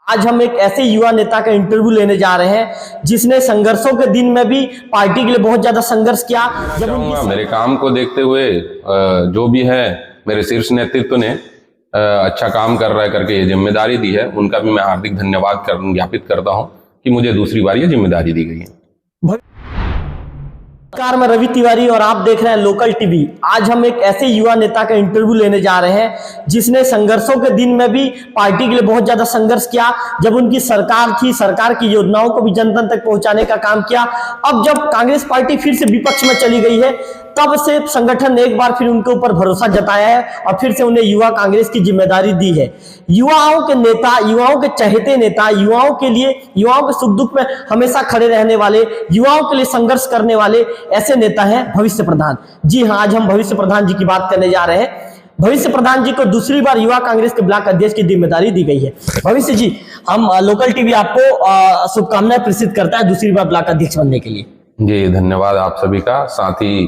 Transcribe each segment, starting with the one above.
आज हम एक ऐसे युवा नेता का इंटरव्यू लेने जा रहे हैं जिसने संघर्षों के दिन में भी पार्टी के लिए बहुत ज्यादा संघर्ष किया। जब मेरे काम को देखते हुए जो भी है मेरे शीर्ष नेतृत्व ने अच्छा काम कर रहा है करके ये जिम्मेदारी दी है, उनका भी मैं हार्दिक धन्यवाद ज्ञापित करता हूं कि मुझे दूसरी बार ये जिम्मेदारी दी गई है। नमस्कार, मैं रवि तिवारी और आप देख रहे हैं लोकल टीवी। आज हम एक ऐसे युवा नेता का इंटरव्यू लेने जा रहे हैं जिसने संघर्षों के दिन में भी पार्टी के लिए बहुत ज्यादा संघर्ष किया। जब उनकी सरकार थी, सरकार की योजनाओं को भी जन जन तक पहुंचाने का काम किया। अब जब कांग्रेस पार्टी फिर से विपक्ष में चली गई है, तब से संगठन ने एक बार फिर उनके ऊपर भरोसा जताया है और फिर से उन्हें युवा कांग्रेस की जिम्मेदारी दी है। युवाओं के नेता, युवाओं के चहेते नेता, युवाओं के लिए, युवाओं के सुख दुख में हमेशा खड़े रहने वाले, युवाओं के लिए संघर्ष करने वाले ऐसे नेता हैं भविष्य प्रधान। जी हाँ, आज हम भविष्य प्रधान जी की बात करने जा रहे हैं। भविष्य प्रधान जी को दूसरी बार युवा कांग्रेस के ब्लॉक अध्यक्ष की जिम्मेदारी दी गई है। भविष्य जी, हम लोकल टीवी आपको शुभकामनाएं प्रेषित करता है दूसरी बार ब्लॉक अध्यक्ष बनने के लिए। जी धन्यवाद आप सभी का, साथ ही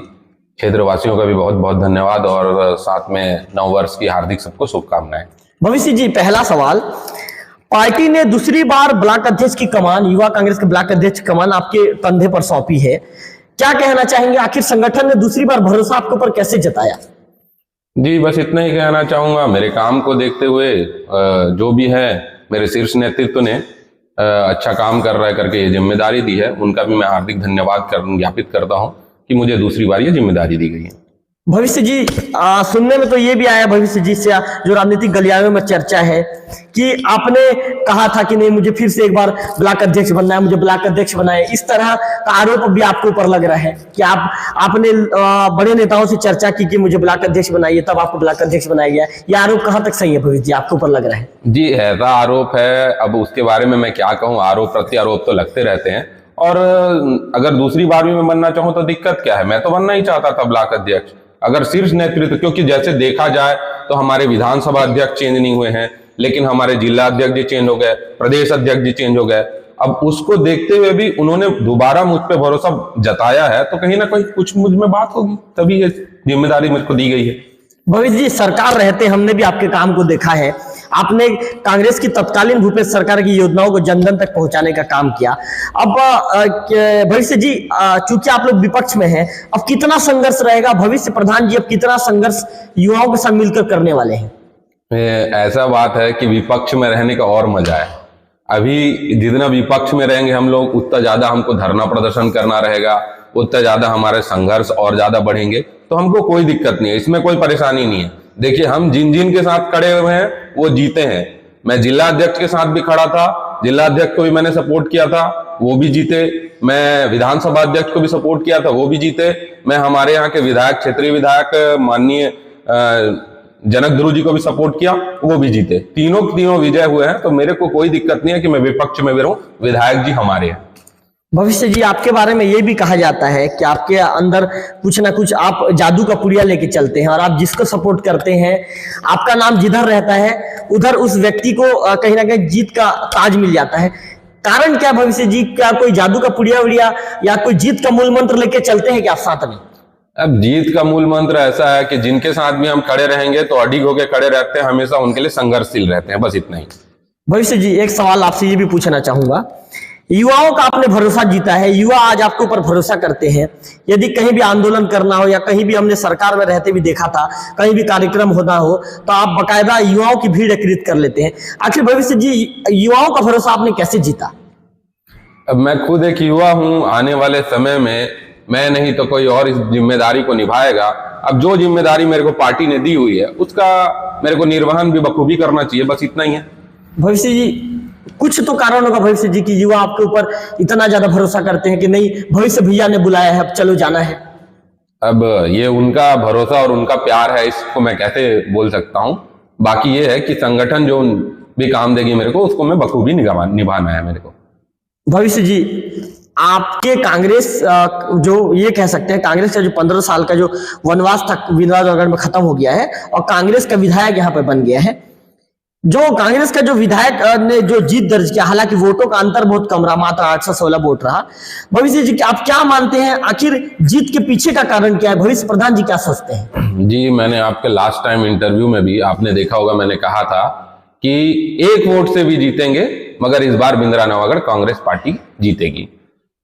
क्षेत्रवासियों का भी बहुत बहुत धन्यवाद और साथ में नववर्ष की हार्दिक सबको शुभकामनाएं। भविष्य जी, पहला सवाल, पार्टी ने दूसरी बार ब्लॉक अध्यक्ष की कमान, युवा कांग्रेस के ब्लॉक अध्यक्ष की कमान आपके कंधे पर सौंपी है, क्या कहना चाहेंगे? आखिर संगठन ने दूसरी बार भरोसा आपके ऊपर कैसे जताया? जी बस इतना ही कहना चाहूंगा, मेरे काम को देखते हुए जो भी है मेरे शीर्ष नेतृत्व ने अच्छा काम कर रहा है करके ये जिम्मेदारी दी है, उनका भी मैं हार्दिक धन्यवाद ज्ञापित करता हूं कि मुझे दूसरी बार ये जिम्मेदारी दी गई है। भविष्य जी, सुनने में तो ये भी आया भविष्य जी से, जो राजनीतिक गलियारों में चर्चा है कि आपने कहा था कि नहीं, मुझे फिर से एक बार ब्लॉक अध्यक्ष बनना है, मुझे ब्लॉक अध्यक्ष बनाए। इस तरह का आरोप भी आपके ऊपर लग रहा है कि आपने बड़े नेताओं से चर्चा की कि मुझे ब्लॉक अध्यक्ष बनाइए, तब आपको ब्लॉक अध्यक्ष बनाया गया। ये आरोप कहाँ तक सही है भविष्य जी, आपके ऊपर लग रहा है? जी ऐसा आरोप है, अब उसके बारे में मैं क्या कहूँ, आरोप प्रत्यारोप तो लगते रहते हैं। और अगर दूसरी बार भी मैं बनना चाहूँ तो दिक्कत क्या है, मैं तो बनना ही चाहता था ब्लॉक अध्यक्ष। अगर शीर्ष नेतृत्व, क्योंकि जैसे देखा जाए तो हमारे विधानसभा अध्यक्ष चेंज नहीं हुए हैं, लेकिन हमारे जिला अध्यक्ष जी चेंज हो गए, प्रदेश अध्यक्ष जी चेंज हो गए। अब उसको देखते हुए भी उन्होंने दोबारा मुझ पे भरोसा जताया है, तो कहीं ना कहीं कुछ मुझ में बात होगी, तभी ये जिम्मेदारी मुझको दी गई है। भविष्य जी, सरकार रहते हमने भी आपके काम को देखा है। आपने कांग्रेस की तत्कालीन भूपेश सरकार की योजनाओं को जन जन तक पहुंचाने का काम किया। अब भविष्य जी, चूंकि आप लोग विपक्ष में हैं, अब कितना संघर्ष रहेगा भविष्य प्रधान जी, अब कितना संघर्ष युवाओं के साथ मिलकर करने वाले हैं? ऐसा बात है कि विपक्ष में रहने का और मजा है। अभी जितना विपक्ष में रहेंगे हम लोग, उतना ज्यादा हमको धरना प्रदर्शन करना रहेगा, उतना ज्यादा हमारे संघर्ष और ज्यादा बढ़ेंगे। तो हमको कोई दिक्कत नहीं है, इसमें कोई परेशानी नहीं है। देखिए, हम जिन जिन के साथ खड़े हुए हैं वो जीते हैं। मैं जिला अध्यक्ष के साथ भी खड़ा था, जिला अध्यक्ष को भी मैंने सपोर्ट किया था, वो भी जीते। मैं विधानसभा अध्यक्ष को भी सपोर्ट किया था, वो भी जीते। मैं हमारे यहाँ के विधायक, क्षेत्रीय विधायक माननीय जनक ध्रुव जी को भी सपोर्ट किया, वो भी जीते। तीनों विजय हुए हैं, तो मेरे को कोई दिक्कत नहीं है कि मैं विपक्ष में भी रहूं, विधायक जी हमारे हैं। भविष्य जी, आपके बारे में ये भी कहा जाता है कि आपके अंदर कुछ ना कुछ आप जादू का पुड़िया लेके चलते हैं और आप जिसको सपोर्ट करते हैं, आपका नाम जिधर रहता है उधर उस व्यक्ति को कहीं ना कहीं जीत का ताज मिल जाता है। कारण क्या भविष्य जी, क्या कोई जादू का पुड़िया उड़िया या कोई जीत का मूल मंत्र लेके चलते हैं क्या आप साथ में? अब जीत का मूल मंत्र ऐसा है कि जिनके साथ भी हम खड़े रहेंगे तो अडिग होके खड़े रहते हैं, हमेशा उनके लिए संघर्षशील रहते हैं, बस इतना ही। भविष्य जी, एक सवाल आपसे ये भी पूछना चाहूंगा, युवाओं का आपने भरोसा जीता है, युवा आज आपके ऊपर भरोसा करते हैं। यदि कहीं भी आंदोलन करना हो या कहीं भी हमने सरकार में रहते भी देखा था, कहीं भी कार्यक्रम होना हो तो आप बकायदा युवाओं की भीड़ एकत्रित कर लेते हैं। आखिर भविष्य जी, युवाओं का भरोसा आपने कैसे जीता? अब मैं खुद एक युवा हूं, आने वाले समय में मैं नहीं तो कोई और इस जिम्मेदारी को निभाएगा। अब जो जिम्मेदारी मेरे को पार्टी ने दी हुई है उसका मेरे को निर्वहन भी बखूबी करना चाहिए, बस इतना ही है। भविष्य जी, कुछ तो कारण होगा भविष्य जी कि युवा आपके ऊपर इतना ज्यादा भरोसा करते हैं कि नहीं, भविष्य भैया ने बुलाया है, अब चलो जाना है। अब ये उनका भरोसा और उनका प्यार है, इसको मैं कैसे बोल सकता हूँ। बाकी ये है कि संगठन जो भी काम देगी मेरे को, उसको मैं बखूबी निभाना है मेरे को। भविष्य जी, आपके कांग्रेस जो ये कह सकते हैं, कांग्रेस का जो 15 साल का जो वनवास था विधानसभा में खत्म हो गया है और कांग्रेस का विधायक यहाँ पे बन गया है। जो कांग्रेस का जो विधायक ने जो जीत दर्ज किया, हालांकि वोटों का अंतर बहुत कम रहा, मात्र 816 वोट रहा। भविष्य जी, आप क्या मानते हैं, आखिर जीत के पीछे का कारण क्या है? भविष्य प्रधान जी क्या सोचते हैं? जी, मैंने आपके लास्ट टाइम इंटरव्यू में भी आपने देखा होगा, मैंने कहा था कि एक वोट से भी जीतेंगे, मगर इस बार बिंद्रा नवागढ़ कांग्रेस पार्टी जीतेगी।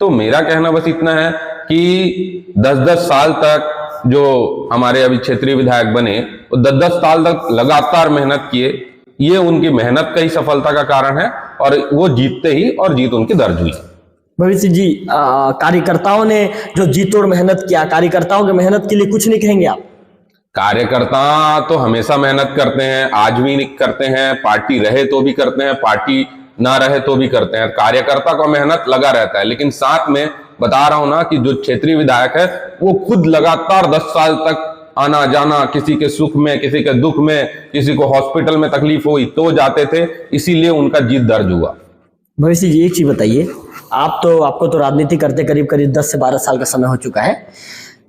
तो मेरा कहना बस इतना है कि 10-10 साल तक जो हमारे अभी क्षेत्रीय विधायक बने, वो 10-10 साल तक लगातार मेहनत किए, ये उनकी मेहनत का ही सफलता का कारण है, और वो जीतते ही और जीत उनकी दर्ज हुई। भविष्य जी, कार्यकर्ताओं ने जो जी तोड़ मेहनत किया, कार्यकर्ताओं की मेहनत के लिए कुछ नहीं कहेंगे आप? कार्यकर्ता तो हमेशा मेहनत करते हैं, आज भी करते हैं, पार्टी रहे तो भी करते हैं, पार्टी ना रहे तो भी करते हैं। कार्यकर्ता का मेहनत लगा रहता है, लेकिन साथ में बता रहा हूं ना कि जो क्षेत्रीय विधायक है वो खुद लगातार 10 साल तक आना जाना, किसी के सुख में, किसी के दुख में, किसी को हॉस्पिटल में तकलीफ हुई तो जाते थे, इसीलिए उनका जीत दर्ज हुआ। भविष्य जी, एक चीज बताइए, आपको तो राजनीति करते करीब करीब 10 से 12 साल का समय हो चुका है।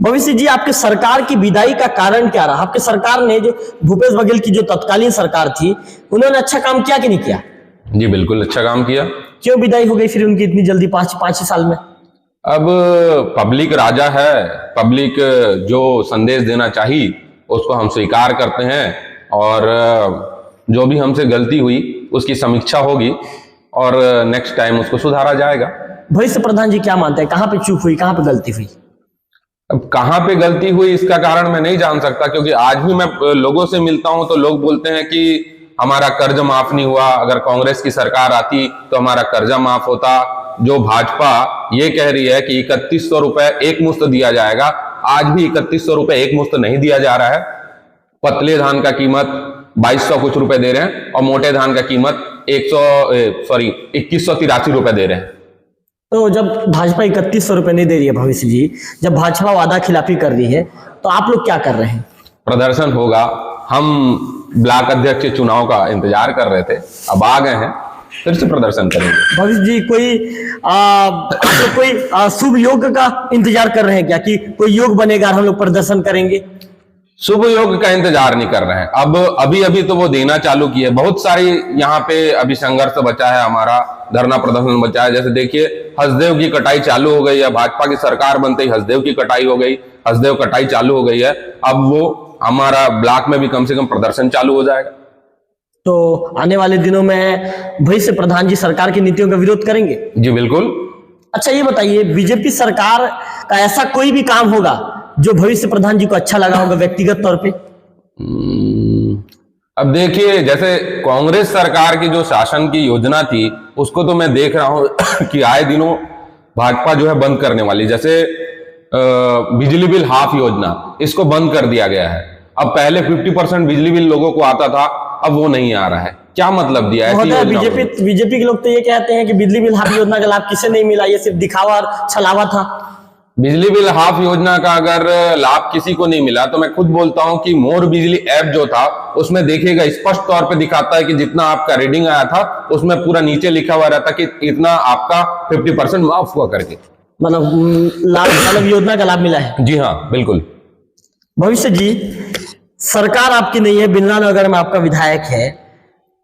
भविष्य जी, आपके सरकार की विदाई का कारण क्या रहा? आपके सरकार ने, जो भूपेश बघेल की जो तत्कालीन सरकार थी, उन्होंने अच्छा काम किया कि नहीं किया? जी बिल्कुल अच्छा काम किया। क्यों विदाई हो गई फिर उनकी इतनी जल्दी, 5 ही साल में? अब पब्लिक राजा है, पब्लिक जो संदेश देना चाहिए उसको हम स्वीकार करते हैं, और जो भी हमसे गलती हुई उसकी समीक्षा होगी और नेक्स्ट टाइम उसको सुधारा जाएगा। भविष्य प्रधान जी क्या मानते हैं, कहां पे चूक हुई, कहां पे गलती हुई? अब कहां पे गलती हुई इसका कारण मैं नहीं जान सकता, क्योंकि आज भी मैं लोगों से मिलता हूं तो लोग बोलते हैं कि हमारा कर्ज माफ नहीं हुआ, अगर कांग्रेस की सरकार आती तो हमारा कर्जा माफ होता। जो भाजपा ये कह रही है कि 3100 रुपए एक मुश्त दिया जाएगा, आज भी 3100 रुपए एक मुश्त नहीं दिया जा रहा है। पतले धान का कीमत 2200 कुछ रुपए दे रहे हैं, और मोटे धान का कीमत 2183 रुपए दे रहे हैं। तो जब भाजपा 3100 रुपए नहीं दे रही है भविष्य जी, जब भाजपा वादा खिलाफी कर रही है, तो आप लोग क्या कर रहे हैं? प्रदर्शन होगा। हम ब्लॉक अध्यक्ष के चुनाव का इंतजार कर रहे थे, अब आ गए हैं, फिर से प्रदर्शन करेंगे। भविष्य जी, कोई शुभ योग का इंतजार कर रहे हैं क्या, कि कोई योग बनेगा और हम लोग प्रदर्शन करेंगे? शुभ योग का इंतजार नहीं कर रहे हैं, अब अभी तो वो देना चालू किए। बहुत सारी यहाँ पे अभी संघर्ष बचा है, हमारा धरना प्रदर्शन बचा है। जैसे देखिए, हसदेव की कटाई चालू हो गई है, भाजपा की सरकार बनते ही हसदेव की कटाई हो गई, हसदेव कटाई चालू हो गई है। अब वो हमारा ब्लॉक में भी कम से कम प्रदर्शन चालू हो जाएगा। तो आने वाले दिनों में भविष्य प्रधान जी सरकार की नीतियों का विरोध करेंगे? जी बिल्कुल। अच्छा ये बताइए, बीजेपी सरकार का ऐसा कोई भी काम होगा जो भविष्य प्रधान जी को अच्छा लगा होगा व्यक्तिगत तौर पे? अब देखिए, जैसे कांग्रेस सरकार की जो शासन की योजना थी उसको तो मैं देख रहा हूं कि आए दिनों भाजपा जो है बंद करने वाली। जैसे बिजली बिल हाफ योजना, इसको बंद कर दिया गया है। अब पहले 50% बिजली बिल लोगों को आता था, अब वो नहीं आ रहा है। क्या मतलब दिया है? बीजेपी के लोग तो ये कहते हैं कि बिजली बिल हाफ योजना का लाभ किसे नहीं मिला, ये सिर्फ दिखावा और छलावा था। बिजली बिल हाफ योजना का अगर लाभ किसी को नहीं मिला तो मैं खुद बोलता हूं कि मोर बिजली ऐप जो था उसमें देखिएगा, स्पष्ट तौर पे दिखाता है कि जितना आपका रीडिंग आया था उसमें पूरा नीचे लिखा हुआ रहता कि इतना आपका 50% माफ हुआ करके, मतलब योजना का लाभ मिला है। जी हाँ बिल्कुल। भविष्य जी, सरकार आपकी नहीं है, बिंद्रा नगर में आपका विधायक है,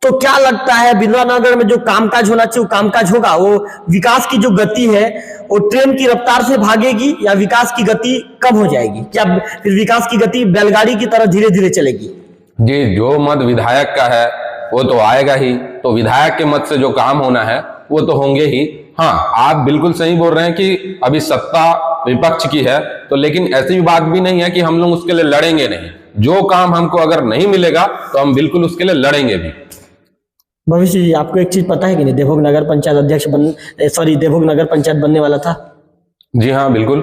तो क्या लगता है बिंद्रा नगर में जो कामकाज होना चाहिए वो कामकाज होगा? वो विकास की जो गति है वो ट्रेन की रफ्तार से भागेगी या विकास की गति कम हो जाएगी? क्या फिर विकास की गति बैलगाड़ी की तरह धीरे धीरे चलेगी? जी, जो मत विधायक का है वो तो आएगा ही, तो विधायक के मत से जो काम होना है वो तो होंगे ही। हाँ, आप बिल्कुल सही बोल रहे हैं कि अभी सत्ता विपक्ष की है, तो लेकिन ऐसी बात भी नहीं है कि हम लोग उसके लिए लड़ेंगे नहीं। जो काम हमको अगर नहीं मिलेगा तो हम बिल्कुल उसके लिए लड़ेंगे भी। भविष्य जी, आपको एक चीज पता है कि नहीं, देवभोग नगर पंचायत अध्यक्ष देवभोग नगर पंचायत बनने वाला था? जी हाँ बिल्कुल।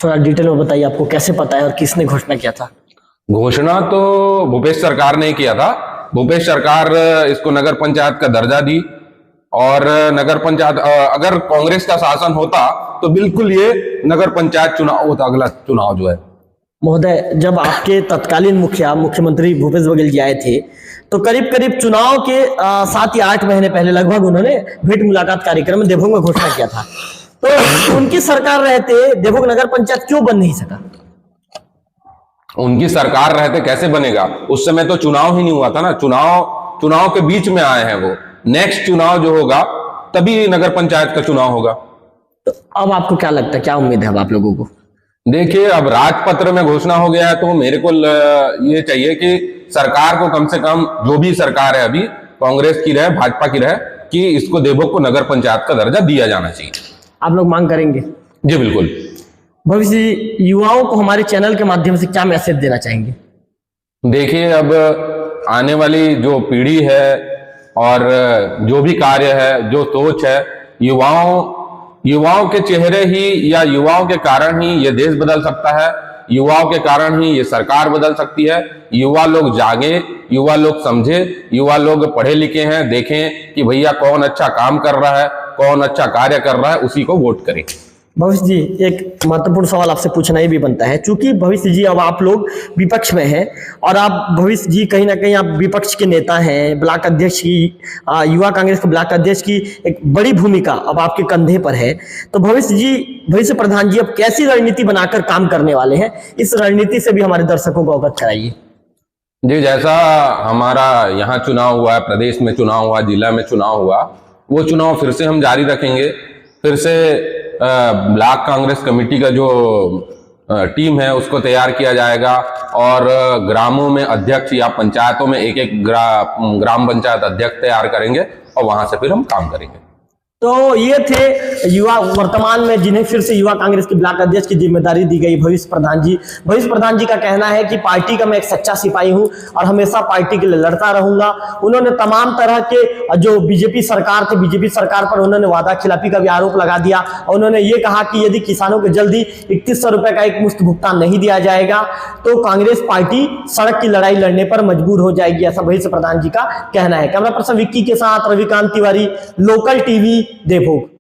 थोड़ा डिटेल में बताइए, आपको कैसे पता है और किसने घोषणा किया था? घोषणा तो भूपेश सरकार ने किया था। भूपेश सरकार इसको नगर पंचायत का दर्जा दी, और नगर पंचायत अगर कांग्रेस का शासन होता तो बिल्कुल ये नगर पंचायत चुनाव होता, अगला चुनाव जो है। महोदय, जब आपके तत्कालीन मुख्यमंत्री भूपेश बघेल जी आए थे तो करीब करीब चुनाव के 7 या 8 महीने पहले लगभग उन्होंने भेंट मुलाकात कार्यक्रम में देवभोग में घोषणा किया था। तो उनकी सरकार रहते देवभोग नगर पंचायत क्यों बन नहीं सका? उनकी सरकार रहते कैसे बनेगा? उस समय तो चुनाव ही नहीं हुआ था ना। चुनाव के बीच में आए हैं वो। नेक्स्ट चुनाव जो होगा तभी नगर पंचायत का चुनाव होगा। तो अब आपको क्या लगता है, क्या उम्मीद है अब आप लोगों को? देखिए, अब राजपत्र में घोषणा हो गया है तो मेरे को ये चाहिए कि सरकार को कम से कम, जो भी सरकार है अभी, कांग्रेस की रहे, भाजपा की रहे, कि इसको देवभोग को नगर पंचायत का दर्जा दिया जाना चाहिए। आप लोग मांग करेंगे? जी बिल्कुल। भविष्य युवाओं को हमारे चैनल के माध्यम से क्या मैसेज देना चाहेंगे? देखिए, अब आने वाली जो पीढ़ी है और जो भी कार्य है, जो सोच है, युवाओं के चेहरे ही या युवाओं के कारण ही ये देश बदल सकता है, युवाओं के कारण ही ये सरकार बदल सकती है। युवा लोग जागे, युवा लोग समझे, युवा लोग पढ़े लिखे हैं, देखें कि भैया कौन अच्छा काम कर रहा है, कौन अच्छा कार्य कर रहा है, उसी को वोट करें। भविष्य जी, एक महत्वपूर्ण सवाल आपसे पूछना ही भी बनता है, क्योंकि भविष्य जी अब आप लोग विपक्ष में हैं और आप भविष्य जी कहीं ना कहीं आप विपक्ष के नेता हैं, ब्लॉक अध्यक्ष की युवा कांग्रेस के ब्लॉक अध्यक्ष की एक बड़ी भूमिका अब आपके कंधे पर है। तो भविष्य जी, भविष्य प्रधान जी अब कैसी रणनीति बनाकर काम करने वाले हैं, इस रणनीति से भी हमारे दर्शकों को अवगत कराइए। जी, जैसा हमारा यहाँ चुनाव हुआ है, प्रदेश में चुनाव हुआ, जिला में चुनाव हुआ, वो चुनाव फिर से हम जारी रखेंगे। फिर से ब्लॉक कांग्रेस कमेटी का जो टीम है उसको तैयार किया जाएगा और ग्रामों में अध्यक्ष या पंचायतों में एक एक ग्राम पंचायत अध्यक्ष तैयार करेंगे और वहां से फिर हम काम करेंगे। तो ये थे युवा वर्तमान में जिन्हें फिर से युवा कांग्रेस के ब्लॉक अध्यक्ष की जिम्मेदारी दी गई, भविष्य प्रधान जी। भविष्य प्रधान जी का कहना है कि पार्टी का मैं एक सच्चा सिपाही हूं और हमेशा पार्टी के लिए लड़ता रहूंगा। उन्होंने तमाम तरह के जो बीजेपी सरकार थे, बीजेपी सरकार पर उन्होंने वादा खिलाफी का भी आरोप लगा दिया और उन्होंने ये कहा कि यदि किसानों को जल्दी 3100 रुपए का एक मुश्त भुगतान नहीं दिया जाएगा तो कांग्रेस पार्टी सड़क की लड़ाई लड़ने पर मजबूर हो जाएगी, ऐसा भविष्य प्रधान जी का कहना है। कैमरा पर्सन विक्की के साथ रविकांत तिवारी, लोकल टीवी, देवभोग।